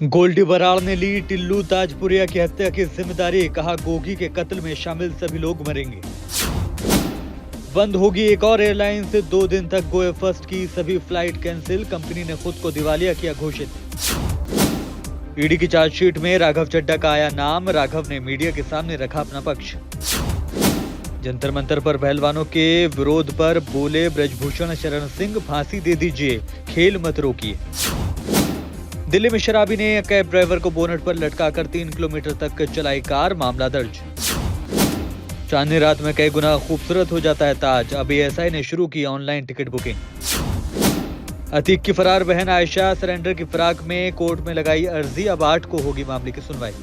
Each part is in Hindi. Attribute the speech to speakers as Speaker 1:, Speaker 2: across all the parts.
Speaker 1: गोल्डी बराड़ ने ली टिल्लू ताजपुरिया की हत्या की जिम्मेदारी, कहा गोगी के कत्ल में शामिल सभी लोग मरेंगे। बंद होगी एक और एयरलाइन से 2 दिन तक गोए फर्स्ट की सभी फ्लाइट कैंसिल, कंपनी ने खुद को दिवालिया किया घोषित। ईडी की चार्जशीट में राघव चड्ढा का आया नाम, राघव ने मीडिया के सामने रखा अपना पक्ष। जंतर मंतर पर पहलवानों के विरोध पर बोले ब्रजभूषण शरण सिंह, फांसी दे दीजिए, खेल मत रोकिए। दिल्ली में शराबी ने कैब ड्राइवर को बोनट पर लटकाकर 3 किलोमीटर तक चलाई कार, मामला दर्ज। चांदनी रात में कई गुना खूबसूरत हो जाता है ताज, अब एएसआई ने शुरू की ऑनलाइन टिकट बुकिंग। अतीक की फरार बहन आयशा सरेंडर की फिराक में कोर्ट में लगाई अर्जी, अब 8 को होगी मामले की सुनवाई।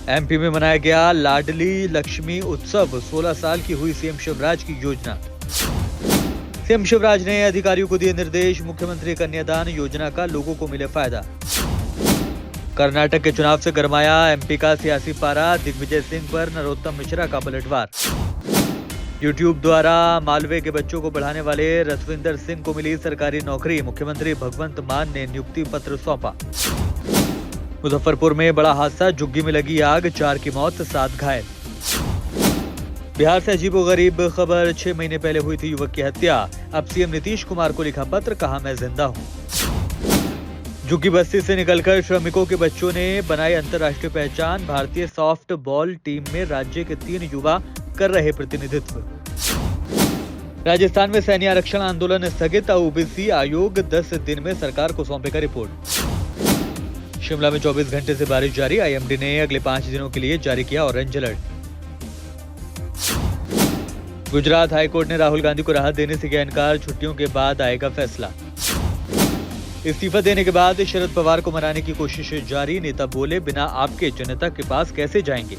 Speaker 1: एमपी में मनाया गया लाडली लक्ष्मी उत्सव, 16 साल की हुई सीएम शिवराज की योजना। सीएम शिवराज ने अधिकारियों को दिए निर्देश, मुख्यमंत्री कन्यादान योजना का लोगों को मिले फायदा। कर्नाटक के चुनाव से गरमाया एमपी का सियासी पारा, दिग्विजय सिंह पर नरोत्तम मिश्रा का पलटवार। यूट्यूब द्वारा मालवे के बच्चों को पढ़ाने वाले रसविंदर सिंह को मिली सरकारी नौकरी, मुख्यमंत्री भगवंत मान ने नियुक्ति पत्र सौंपा। मुजफ्फरपुर में बड़ा हादसा, झुग्गी में लगी आग, 4 की मौत, 7 घायल। बिहार से अजीबोगरीब खबर, 6 महीने पहले हुई थी युवक की हत्या, अब सीएम नीतीश कुमार को लिखा पत्र, कहा मैं जिंदा हूं। झुग्गी बस्ती से निकलकर श्रमिकों के बच्चों ने बनाई अंतर्राष्ट्रीय पहचान, भारतीय सॉफ्ट बॉल टीम में राज्य के 3 युवा कर रहे प्रतिनिधित्व। राजस्थान में सैन्य आरक्षण आंदोलन स्थगित, ओबीसी आयोग 10 दिन में सरकार को सौंपेगा रिपोर्ट। शिमला में 24 घंटे से बारिश जारी, आईएमडी ने अगले 5 दिनों के लिए जारी किया ऑरेंज अलर्ट। गुजरात हाईकोर्ट ने राहुल गांधी को राहत देने से किया इनकार, छुट्टियों के बाद आएगा फैसला। इस्तीफा देने के बाद शरद पवार को मनाने की कोशिश जारी, नेता बोले बिना आपके जनता के पास कैसे जाएंगे।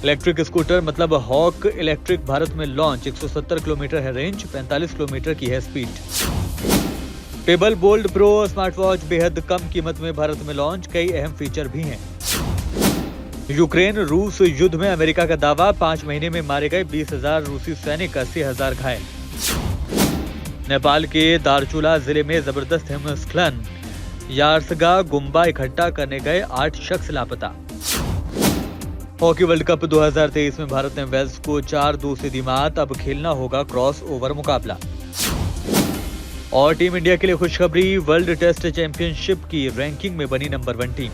Speaker 1: इलेक्ट्रिक स्कूटर मतलब हॉक इलेक्ट्रिक भारत में लॉन्च, 170 किलोमीटर है रेंज, 45 किलोमीटर की है speed. Pebble bold pro smart watch बेहद कम कीमत में भारत में लॉन्च, कई अहम फीचर भी हैं। यूक्रेन रूस युद्ध में अमेरिका का दावा, 5 महीने में मारे गए 20,000 रूसी सैनिक, 80,000 घायल। नेपाल के दारचूला जिले में जबरदस्त हिमस्खलन, यारसगा गुम्बा इकट्ठा करने गए 8 शख्स लापता। हॉकी वर्ल्ड कप 2023 में भारत ने वेल्स को 4-2 से दी मात, अब खेलना होगा क्रॉस ओवर मुकाबला। और टीम इंडिया के लिए खुशखबरी, वर्ल्ड टेस्ट चैंपियनशिप की रैंकिंग में बनी नंबर 1 टीम।